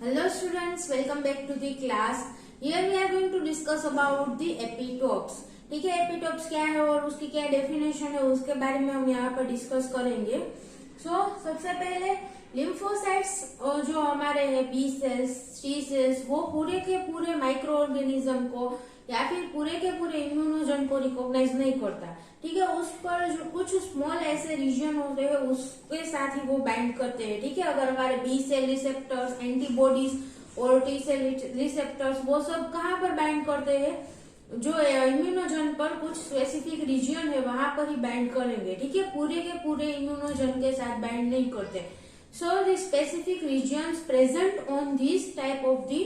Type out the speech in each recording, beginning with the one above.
Hello students, welcome back to the class. Here we are going to discuss about the epitopes. ठीक है, epitopes क्या है और उसकी क्या डेफिनेशन है उसके बारे में हम यहाँ पर डिस्कस करेंगे. सबसे पहले लिम्फोसाइट्स जो हमारे हैं बी सेल्स, टी सेल्स, वो पूरे के पूरे माइक्रो ऑर्गेनिज्म को या फिर पूरे के पूरे इम्यूनोजन को रिकॉग्नाइज नहीं करता. ठीक है, उस पर जो कुछ स्मॉल ऐसे रीजन होते हैं उसके साथ ही वो बाइंड करते हैं. ठीक है, अगर हमारे बी सेल रिसेप्टर्स, एंटीबॉडीज और टी सेल रिसेप्टर्स वो सब कहाँ पर बाइंड करते हैं, जो इम्यूनोजन पर कुछ स्पेसिफिक रीजन है वहां पर ही बाइंड करेंगे. ठीक है, पूरे के पूरे इम्यूनोजन के साथ बाइंड नहीं करते. So the specific regions present on this type of the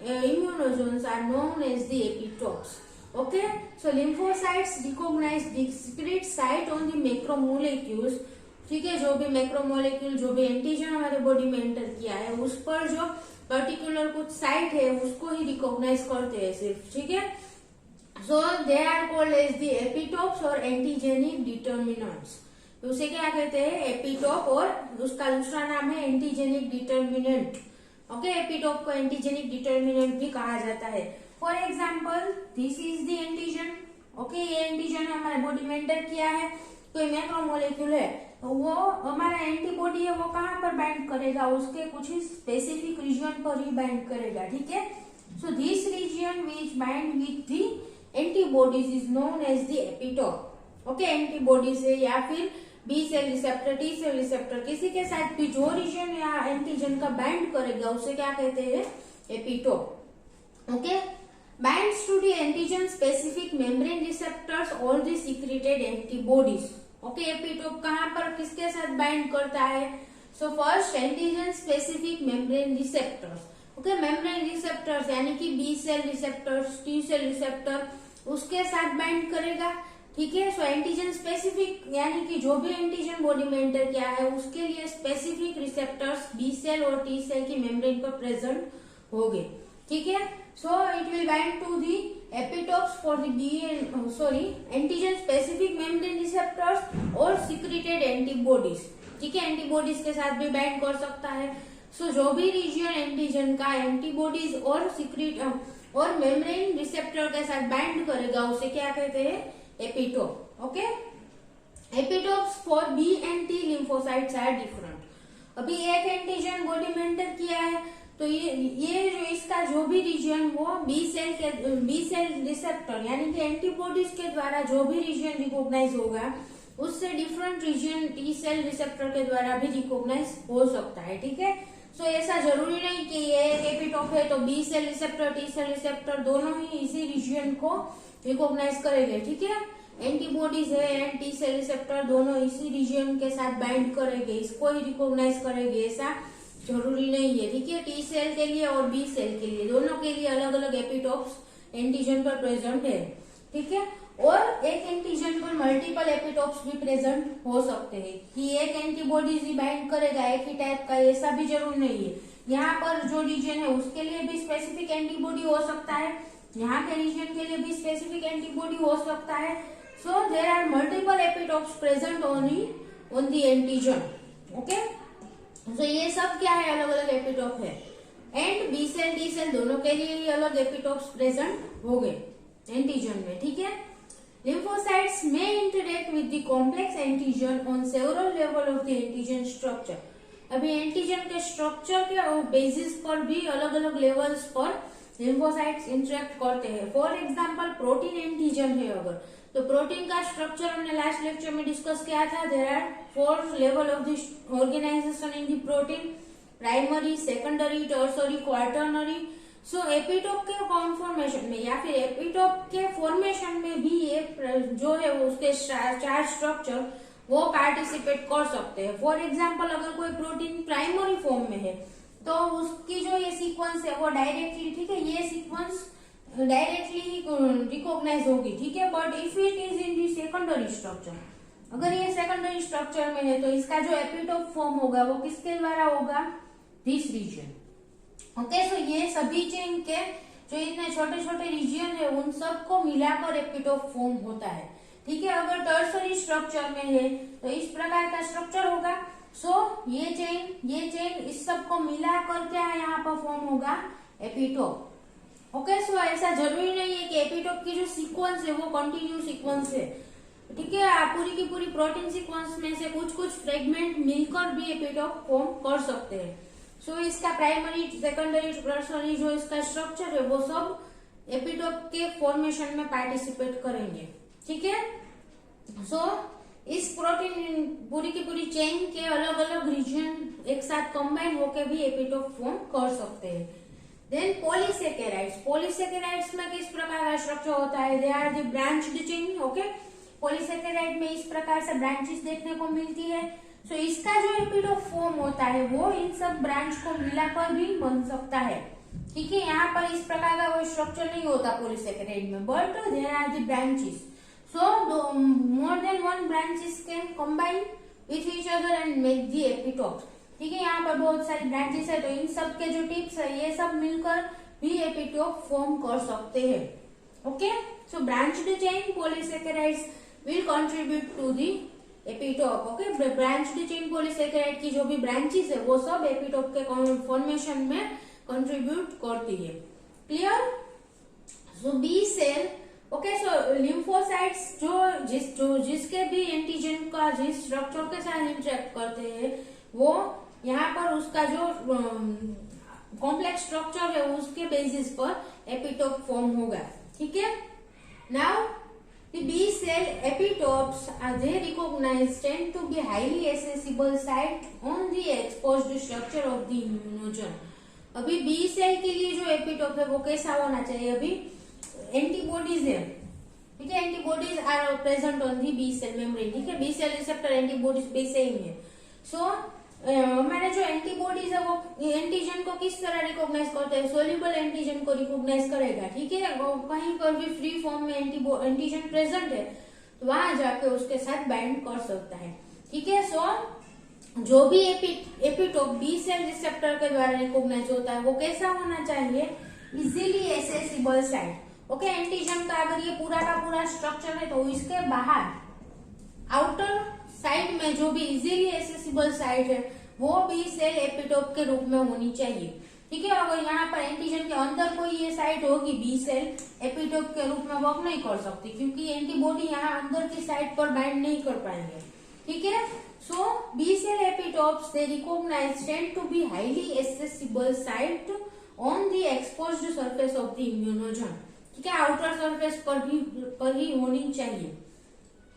immunogens are known as the epitopes. Okay, so lymphocytes recognize the secret site on the macromolecules. ठीक है, जो भी मैक्रोमोलेक्यूल, जो भी एंटीजन हमारे बॉडी में एंटर किया है उस पर जो पर्टिकुलर कुछ साइट है उसको ही रिकॉग्नाइज करते हैं सिर्फ. ठीक है, so they are called as the epitopes और एंटीजेनिक डिटर्मिनेंट्स. उसे क्या कहते हैं, एपिटोप, और उसका दूसरा नाम है एंटीजेनिक डिटर्मिनेंट. ओके, एपिटोप को एंटीजेनिक डिटर्मिनेंट भी कहा जाता है. For example, this is the antigen. Okay, ये एंटीजन हमारे बॉडी में एंटर किया है, कोई मैक्रोमोलेक्यूल है, तो वो हमारा एंटीबॉडी है वो कहाँ पर बाइंड करेगा, उसके कुछ ही स्पेसिफिक रीजन पर ही बाइंड करेगा. ठीक है, so this region which bind with the antibodies is known as the epitope. Okay, antibodies है या फिर B cell receptor, T cell receptor, किसी के साथ भी जो रीजन या एंटीजन का बाइंड करेगा उसे क्या कहते हैं, epitope. Okay, binds to the antigen specific membrane receptors और the secreted antibodies. Okay, epitope कहाँ पर किसके साथ बाइंड करता है. So first, antigen specific membrane receptors. Okay, membrane receptors यानी कि B cell receptors, T cell receptor, उसके साथ बाइंड करेगा. ठीक है, सो एंटीजन स्पेसिफिक यानी कि जो भी एंटीजन बॉडी में एंटर किया है उसके लिए स्पेसिफिक रिसेप्टर्स बी सेल और टी सेल की मेम्ब्रेन पर प्रेजेंट होंगे. ठीक है, so it will bind to the epitopes for the antigen specific membrane receptors और सीक्रेटेड एंटीबॉडीज. ठीक है, एंटीबॉडीज के साथ भी बाइंड कर सकता है. सो जो भी रीजन एंटीजन का एंटीबॉडीज और सीक्रेट और मेम्ब्रेन रिसेप्टर के साथ बाइंड करेगा उसे क्या कहते हैं, epitope. Okay, epitopes for B and T lymphocytes are different. अभी एक एंटीजन बॉडी में एंटर किया है तो ये जो इसका जो भी रीजन वो बी सेल रिसेप्टर यानी कि एंटीबॉडीज के द्वारा जो भी रीजन रिकॉग्नाइज होगा उससे different region T cell receptor के द्वारा भी रिकॉग्नाइज हो सकता है. ठीक है, सो ऐसा जरूरी नहीं कि ये एपिटोप है तो B cell receptor, T cell receptor दोनों ही इसी रीजन को रिकॉग्नाइज करेंगे. ठीक है, एंटीबॉडीज है एंड टी सेल रिसेप्टर दोनों इसी रीजन के साथ बाइंड करेंगे, इसको ही रिकॉग्नाइज करेंगे, ऐसा जरूरी नहीं है. ठीक है, टी सेल के लिए और बी सेल के लिए दोनों के लिए अलग अलग एपिटोप्स एंटीजन पर प्रेजेंट है. ठीक है, और एक एंटीजन पर मल्टीपल एपिटोप्स भी प्रेजेंट हो सकते हैं कि एक एंटीबॉडीज ही बाइंड करेगा एक ही टाइप का, ऐसा भी जरूर नहीं है. यहाँ पर जो रीजन है उसके लिए भी स्पेसिफिक एंटीबॉडी हो सकता है, यहाँ के रीजन के लिए भी स्पेसिफिक एंटीबॉडी हो सकता है. So there are multiple epitopes present on the antigen. Okay, so ये सब क्या है, अलग अलग एपिटोप है. And B cell T cell दोनों के लिए ही अलग एपिटोप्स प्रेजेंट हो गए एंटीजन में. ठीक है, lymphocytes may interact with the complex antigen on several level of the antigen structure. अभी एंटीजन के स्ट्रक्चर के बेसिस पर भी अलग अलग लेवल्स पर लिम्फोसाइट्स इंटरेक्ट करते हैं. फॉर एग्जांपल, प्रोटीन एंटीजन है अगर, तो प्रोटीन का स्ट्रक्चर हमने लास्ट लेक्चर में डिस्कस किया था. There are 4 level of the organisation in the protein, primary, secondary, tertiary, quaternary. So epitope के कॉन्फॉर्मेशन में या फिर एपिटोप के फॉर्मेशन में भी ये जो है वो उसके चार स्ट्रक्चर वो पार्टिसिपेट कर सकते हैं. फॉर एग्जांपल, अगर कोई प्रोटीन प्राइमरी फॉर्म में है तो उसकी जो ये सीक्वेंस है वो डायरेक्टली, ठीक है, ये सीक्वेंस डायरेक्टली रिकॉग्नाइज होगी. ठीक है, but if it is in the secondary structure, अगर ये सेकेंडरी स्ट्रक्चर में है तो इसका जो एपिटोप फॉर्म होगा वो किसके द्वारा होगा, दिस रीजन. ओके, सो ये सभी चेन के जो इतने छोटे छोटे रीजन है उन सबको मिलाकर एपिटोप फॉर्म होता है. ठीक है, अगर टर्सरी स्ट्रक्चर में है तो इस प्रकार का स्ट्रक्चर होगा. सो ये चेन इस सब को मिलाकर क्या है यहाँ पर फॉर्म होगा एपिटोप। ओके, सो ऐसा जरूरी नहीं है कि एपिटोप की जो सीक्वेंस है वो कंटिन्यू सीक्वेंस है, ठीक है। आप पूरी की पूरी प्रोटीन सीक्वेंस में से कुछ कुछ फ्रेगमेंट मिलकर भी एपिटोप फॉर्म कर सकते हैं। सो इसका प्राइमरी, सेकेंडरी, टर्शियरी जो इसका स्ट्रक्चर है वो सब एपिटोप के फॉर्मेशन में पार्टिसिपेट करेंगे, ठीक है। सो इस प्रोटीन पूरी की पूरी चेन के अलग अलग रीजन एक साथ कंबाइन होकर भी एपिटोप फॉर्म कर सकते हैं। देन पॉलीसेकेराइड्स में किस प्रकार का स्ट्रक्चर होता है? They are the branched chain. Okay, polysaccharide में इस प्रकार से ब्रांचेस देखने को मिलती है। सो इसका जो एपिटोप फॉर्म होता है वो इन सब ब्रांच को मिलाकर भी बन सकता है, ठीक है। यहाँ पर इस प्रकार का कोई स्ट्रक्चर नहीं होता पॉलीसेकेराइड में, but there are the branches. So more than one branches can combine with each other and make the epitope, ठीक है। यहाँ पर बहुत सारी ब्रांचेस है, तो इन सब के जो टिप्स है ये सब मिलकर भी एपिटोप फॉर्म कर सकते हैं। Okay, so branched chain polysaccharides will contribute to the epitope। Okay, branched chain polysaccharide की जो भी ब्रांचेस है वो सब एपिटोप के फॉर्मेशन में कंट्रीब्यूट करती है। क्लियर? सो बी सेल, ओके, सो लिम्फोसाइट्स जिसके भी एंटीजन का जिस स्ट्रक्चर के साथ इंटरेक्ट करते हैं वो यहाँ पर उसका जो कॉम्प्लेक्स स्ट्रक्चर है उसके बेसिस पर एपिटोप फॉर्म होगा, ठीक है। Now the B cell epitopes they recognized tend to be highly accessible site on the exposed structure of the immunogen। अभी B सेल के लिए जो एपिटोप है वो कैसा होना चाहिए? अभी एंटीबॉडीज है, ठीक है। Antibodies are present on the B cell membrane, ठीक है। बी सेल रिसेप्टर एंटीबॉडीज भी सेम है। सो हमारे जो एंटीबॉडीज है वो एंटीजन को किस तरह रिकॉग्नाइज करते हैं? सोल्यूबल एंटीजन को रिकॉग्नाइज करेगा, ठीक है। वो कहीं पर भी फ्री फॉर्म में एंटीजन प्रेजेंट है तो वहां जाके उसके साथ बाइंड कर सकता है, ठीक है। सो जो भी एपिटोप बी सेल रिसेप्टर के द्वारा रिकॉग्नाइज होता है वो कैसा होना चाहिए? Easily accessible site. Okay, antigen का अगर ये पूरा का पूरा स्ट्रक्चर है तो इसके बाहर आउटर साइड में जो भी इजीली एसेसिबल साइट है वो बी सेल एपिटोप के रूप में होनी चाहिए, ठीक है। अगर यहाँ पर एंटीजन के अंदर कोई ये साइट होगी बी सेल एपिटोप के रूप में वर्क नहीं कर सकती क्योंकि एंटीबॉडी यहाँ अंदर की साइट पर बाइंड नहीं कर पाएंगे, ठीक है। So B cell epitopes they recognise tend to be highly accessible site on the exposed surface of the immunogen, ठीक है। आउटर सरफेस पर ही होनी चाहिए।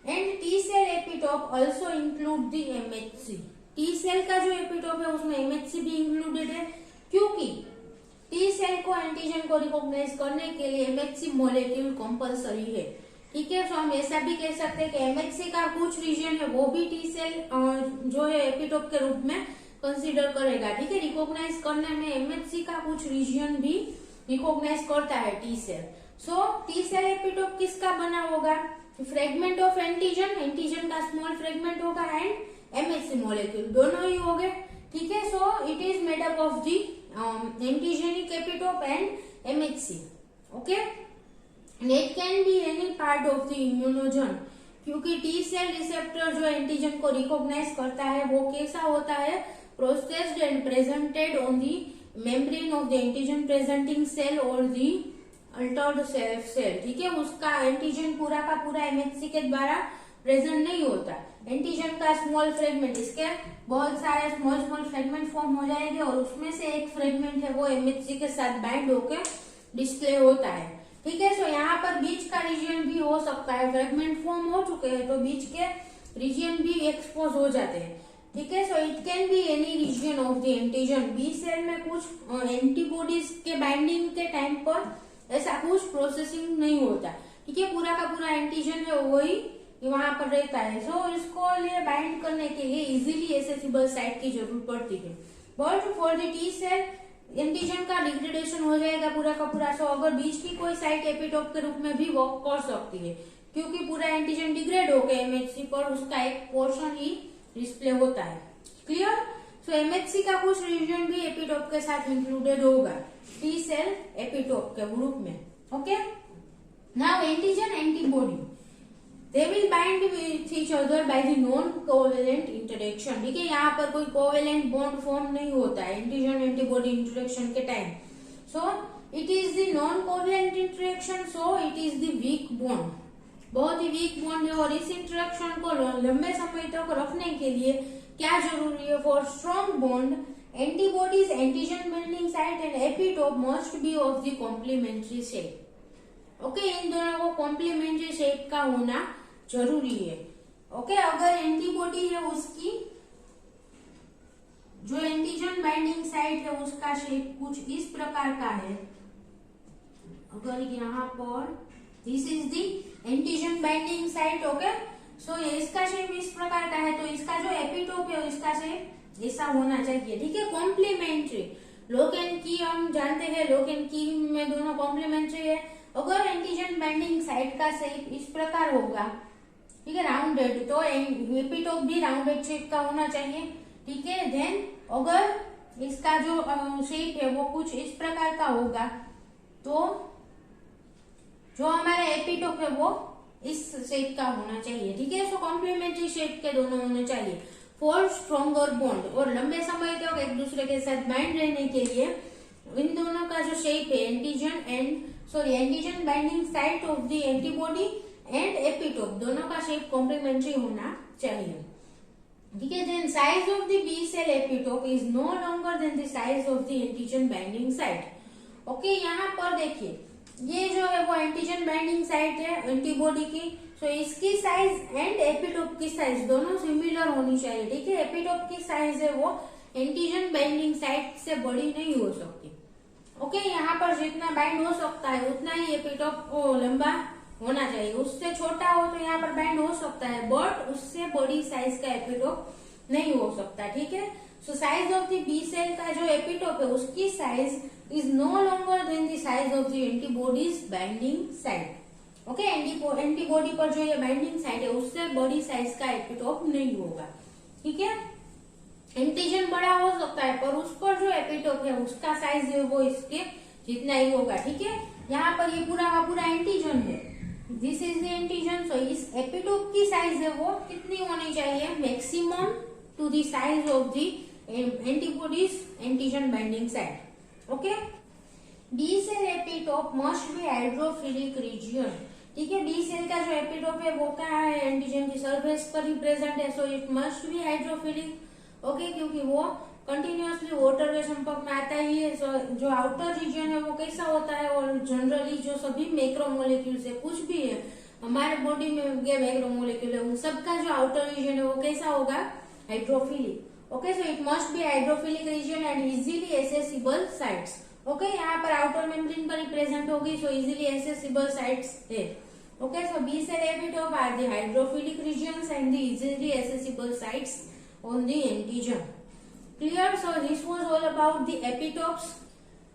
And T cell epitope also include the MHC. T cell का जो epitope है उसमें एमएचसी भी इंक्लूडेड है क्योंकि टी सेल को एंटीजन को रिकॉग्नाइज करने के लिए एमएचसी मॉलिक्यूल कंपलसरी है, ठीक है। तो हम ऐसा भी कह सकते हैं कि एमएचसी का कुछ रीजन है वो भी टी सेल जो है एपिटोप के रूप में कंसीडर करेगा, ठीक है। रिकॉग्नाइज करने में एमएचसी का कुछ रीजन भी रिकॉग्नाइज करता है T cell. So T cell epitope किसका बना होगा? फ्रेगमेंट ऑफ एंटीजन का स्मॉल फ्रेगमेंट होगा एंड एमएचसी मॉलिक्यूल दोनों ही हो गए, ठीक है। So it is made up of the antigenic epitope and MHC. Okay, it can be any part of the immunogen क्योंकि टी सेल रिसेप्टर जो एंटीजन को रिकॉग्नाइज करता है वो कैसा होता है? Processed and presented on the membrane of the antigen presenting cell और दी अल्टर्ड सेल, ठीक है। उसका एंटीजन पूरा का पूरा एमएचसी के द्वारा प्रेजेंट नहीं होता। एंटीजन का स्मॉल फ्रेगमेंट, इसके बहुत सारे स्मॉल फ्रेगमेंट फॉर्म हो जाएंगे और उसमें से एक फ्रेगमेंट है वो एमएचसी के साथ बाइंड होकर डिस्प्ले होता है, ठीक है। सो यहाँ पर बीच का रीजन भी हो सकता है, फ्रेगमेंट फॉर्म हो चुके हैं तो बीच के रीजन भी एक्सपोज हो जाते हैं, ठीक है। So it can be any region of the antigen. B cell में कुछ एंटीबॉडीज के बाइंडिंग के टाइम पर ऐसा कुछ प्रोसेसिंग नहीं होता, ठीक है। पूरा का पूरा एंटीजन है वही वहां पर रहता है। सो इसको लिए बाइंड करने के लिए इजीली एसेसिबल साइट की जरूरत पड़ती है। But for the T cell antigen का डिग्रेडेशन हो जाएगा पूरा का पूरा। सो अगर बीच की कोई साइट एपिटोप के रूप में भी वर्क कर सकती है क्योंकि पूरा एंटीजन डिग्रेड हो गया एमएचसी पर उसका एक पोर्शन ही डिस्प्ले होता है। क्लियर? सो एमएचसी का कुछ रीजन भी एपिटोप के साथ इंक्लूडेड होगा टी सेल एपिटोप के ग्रुप में। Okay, now antigen antibody. They will bind with each other by the non covalent interaction. ठीक है, यहाँ पर कोई कोवेलेंट बॉन्ड फॉर्म नहीं होता है एंटीजन एंटीबॉडी इंटरेक्शन के time. So it is the non covalent interaction, so it is the weak bond, बहुत ही वीक बॉन्ड है। और इस इंटरेक्शन को लंबे समय तक रखने के लिए क्या जरूरी है? For strong bond antibodies, antigen binding site and epitope must be of the complementary shape. Okay, इन दोनों को कॉम्प्लीमेंट्री शेप का होना जरूरी है। ओके, अगर एंटीबॉडी है उसकी जो एंटीजन बाइंडिंग साइट है उसका शेप कुछ इस प्रकार का है, अगर यहाँ पर this is the antigen binding site, okay, so इसका शेप इस प्रकार का है, तो इसका जो एपिटोप है उसका शेप ऐसा होना चाहिए। ठीक है, कॉम्प्लीमेंट्री। लॉक एंड की हम जानते हैं, लॉक एंड की में दोनों कॉम्प्लीमेंट्री है। अगर एंटीजन बाइंडिंग साइट का शेप इस प्रकार होगा, ठीक है, राउंडेड, तो एपिटोप भी राउंडेड शेप का होना चाहिए। ठीक है, देन अगर इसका जो शेप है वो कुछ इस प्रकार का होगा, तो जो हमारा एपिटोप है वो इस शेप का होना चाहिए। ठीक है, सो कॉम्प्लीमेंट्री शेप के दोनों होने चाहिए फॉर स्ट्रॉन्गर बॉन्ड। और लंबे समय तक एक दूसरे के साथ बाइंड रहने के लिए इन दोनों का जो शेप है antigen binding site of the antibody and epitope, दोनों का शेप कॉम्प्लीमेंट्री होना चाहिए। ठीक है, then size of the B cell epitope is no longer than the size of the antigen binding site. Okay, यहाँ पर देखिए ये जो है वो एंटीजन बाइंडिंग साइट है एंटीबॉडी की, सो इसकी साइज एंड एपिटोप की साइज दोनों सिमिलर होनी चाहिए। ठीक है, एपिटोप की साइज है वो एंटीजन बाइंडिंग साइट से बड़ी नहीं हो सकती। ओके, यहाँ पर जितना बाइंड हो सकता है उतना ही एपिटोप लंबा होना चाहिए, उससे छोटा हो तो यहाँ पर बाइंड हो सकता है, बट उससे बड़ी साइज का एपिटोप नहीं हो सकता। ठीक है, so size of the B cell का जो एपिटोप है उसकी size is no longer than the size of the antibodies binding site. Okay, antibody पर जो ये बाइंडिंग साइट है उससे बड़ी साइज का एपिटोप नहीं होगा। ठीक है, एंटीजन बड़ा हो सकता है पर उस पर जो एपिटोप है उसका साइज है वो इसके जितना ही होगा। ठीक है, यहाँ पर ये पूरा का पूरा एंटीजन है, this is the antigen, so इस एपिटोप की साइज है वो कितनी होनी चाहिए? Maximum to the size of the antibodies antigen binding site. Okay, B cell epitope must be hydrophilic region. ठीक है, बी सेल का जो एपिटोप है वो कहाँ है? एंटीजन की सरफेस पर ही प्रेजेंट है, so it must be hydrophilic. Okay, क्योंकि वो कंटिन्यूअसली वाटर के संपर्क में आता ही है। सो जो आउटर रीजन है वो कैसा होता है? और जनरली जो सभी मैक्रोमोलेक्यूल्स है, कुछ भी है हमारे बॉडी में ये मैक्रोमोलेक्यूल है, उन सबका जो आउटर रीजन है वो कैसा होगा? Hydrophilic. Okay, so it must be hydrophilic region and easily accessible sites. Okay, यहाँ पर आउटर मेम्ब्रेन पर ही प्रेजेंट होगी, सो इजीली एसेसिबल साइट्स है। Okay, so B cell epitope are the hydrophilic regions and the easily accessible sites on the antigen. Clear? So this was all about the epitopes.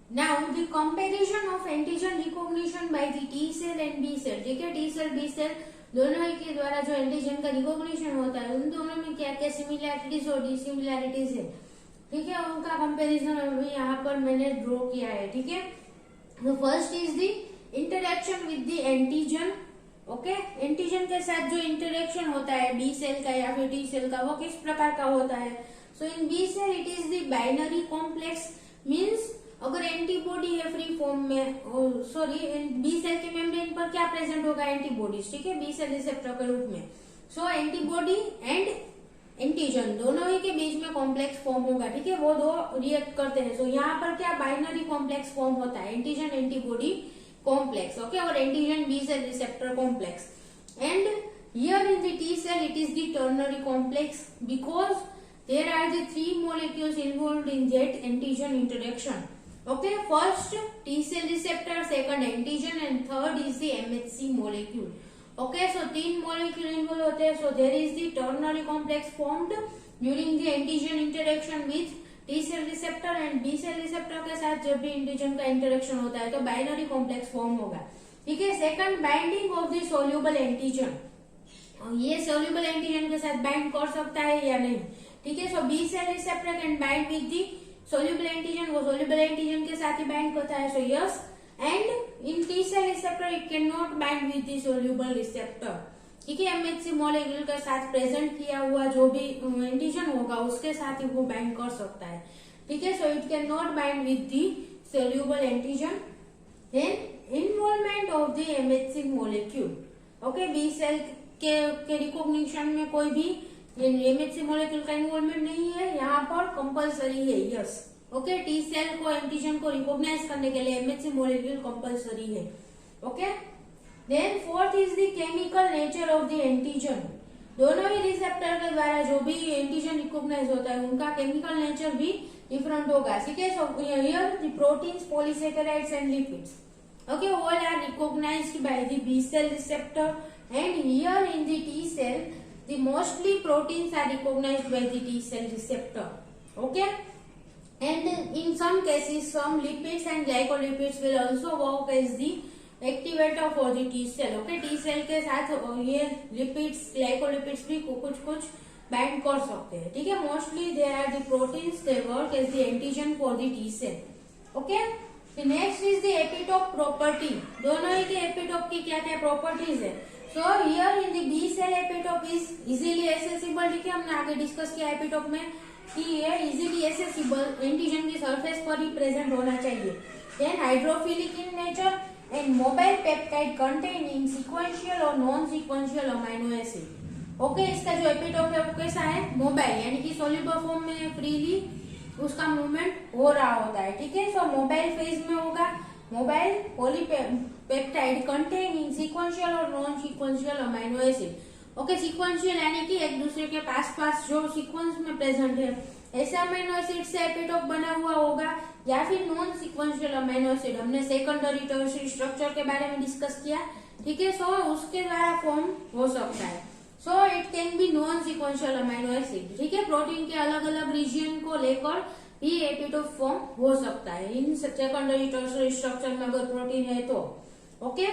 Now the comparison of antigen recognition by the T cell and B cell. ठीक है, T cell B cell दोनों ही के द्वारा जो antigen का recognition होता है उन दोनों में क्या क्या सिमिलैरिटीज और डिसिमिलैरिटीज है। ठीक है, उनका कंपैरिजन अभी यहाँ पर मैंने ड्रॉ किया है। ठीक है, तो first is the interaction with the antigen. Okay, antigen के साथ जो इंटरेक्शन होता है बी सेल का या फिर टी सेल का वो किस प्रकार का होता है? So in B cell it is the binary complex, means अगर एंटीबॉडी है फ्री फॉर्म में, सॉरी बी सेल के मेम्ब्रेन पर क्या प्रेजेंट होगा? एंटीबॉडीज। ठीक है, बी सेल रिसेप्टर के रूप में। सो एंटीबॉडी एंड एंटीजन दोनों ही के बीच में कॉम्प्लेक्स फॉर्म होगा। ठीक है, वो दो रिएक्ट करते हैं। सो यहाँ पर क्या बाइनरी कॉम्प्लेक्स फॉर्म होता है? Antigen antibody complex. Okay, or antigen B cell receptor complex. And here in the T cell it is the ternary complex because there are the three molecules involved in that antigen interaction. Okay, first T cell receptor, second antigen and third is the MHC molecule. Okay, so तीन molecule involved होते हैं, so there is the ternary complex formed during the antigen interaction with T cell receptor and B cell receptor के साथ जब भी antigen का interaction होता है तो बाइनरी कॉम्प्लेक्स फॉर्म होगा। ठीक है, second binding of the soluble antigen, ये सोल्यूबल एंटीजन के साथ बाइंड कर सकता है या नहीं। ठीक है, so B cell receptor can bind with the soluble antigen, वो सोल्यूबल एंटीजन के साथ ही बाइंड करता है, so yes. And in T cell receptor it can not bind with the soluble receptor. ठीक है, MHC मॉलिक्यूल के साथ प्रेजेंट किया हुआ जो भी एंटीजन होगा उसके साथ ही वो बाइंड कर सकता है। ठीक है, so it can not bind with the soluble antigen. Then involvement of the MHC molecule. Okay, B cell के रिकॉग्निशन में कोई भी MHC मॉलिक्यूल का इन्वॉल्वमेंट नहीं है, यहाँ पर कंपलसरी है। यस, ओके, टी सेल को एंटीजन को रिकॉग्नाइज करने के लिए MHC मॉलिक्यूल कंपलसरी है। Okay, then fourth is the chemical nature of the antigen. दोनों ही रिसेप्टर के द्वारा जो भी एंटीजन रिकॉग्नाइज होता है उनका केमिकल नेचर भी डिफरेंट होगा। ठीक है, so here the proteins, polysaccharides and lipids, okay, all are recognized by the B cell receptor, and here in the T cell the mostly proteins are recognized by the T cell receptor. Okay, and in some cases some lipids and glycolipids will also work as the activator for the T cell. Okay, T cell के साथ ये lipids, glycolipids भी कुछ bind कर सकते हैं। ठीक है, mostly they are the proteins, they work as the antigen for the T cell. Okay, next is the epitope property. दोनों ही के एपिटोप की क्या क्या प्रॉपर्टीज है। So here in the B cell epitope is easily accessible. ठीक है, हमने आगे डिस्कस किया एपिटोप में कि ये इजीली एसेसिबल, एंटीजन की सरफेस पर ही प्रेजेंट होना चाहिए। Then hydrophilic in nature and mobile peptide containing sequential और non sequential amino acid. Okay, इसका जो एपिटोप है वो कैसा है, मोबाइल, यानी कि सोल्यूबल फॉर्म में फ्रीली उसका मूवमेंट हो रहा होता है। ठीक है, सो मोबाइल फेज में होगा, मोबाइल पॉलीपेप्टाइड कंटेनिंग सीक्वेंशियल और non sequential amino acid. Okay, sequential यानी कि एक दूसरे के पास जो सीक्वेंस में प्रेजेंट है ऐसे अमाइनो एसिड से एपिटोप बना हुआ होगा, या फिर नॉन सीक्वेंशियल अमाइनो एसिड, हमने सेकेंडरी टर्शियरी स्ट्रक्चर के बारे में डिस्कस किया। ठीक है, सो उसके द्वारा फॉर्म हो सकता है। So it can B non sequential amino acid. ठीक है, प्रोटीन के अलग अलग रीजन को लेकर भी एपिटोप फॉर्म हो सकता है इन सेकेंडरी टर्शियरी स्ट्रक्चर में अगर प्रोटीन है तो। Okay,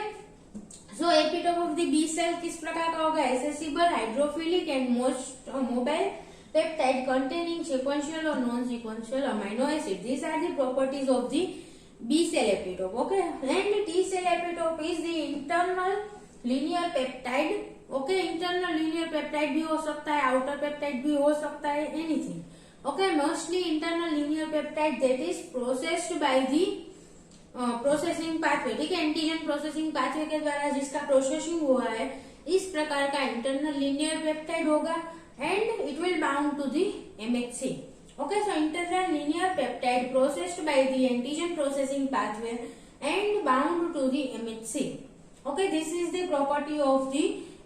so epitope of the B cell किस प्रकार का होगा, accessible, hydrophilic and most mobile peptide containing sequential और non sequential amino acid. These are the properties of the B cell epitope. Okay, and T cell epitope is the internal linear peptide. Okay, internal linear peptide भी हो सकता है, outer peptide भी हो सकता है, anything. Okay, mostly internal linear peptide that is processed by the processing pathway. ठीक है, एंटीजन प्रोसेसिंग पाथवे के द्वारा जिसका प्रोसेसिंग हुआ है इस प्रकार का इंटरनल लीनियर पेप्टाइड होगा, and it will bound to the MHC। Okay, so internal linear peptide processed by the antigen processing pathway and bound to the MHC। Okay, this is the property of the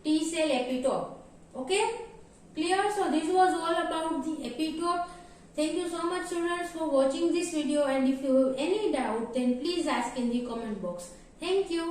T cell epitope. Okay, clear? So this was all about the epitope. Thank you so much students for watching this video, and if you have any doubt then please ask in the comment box. Thank you.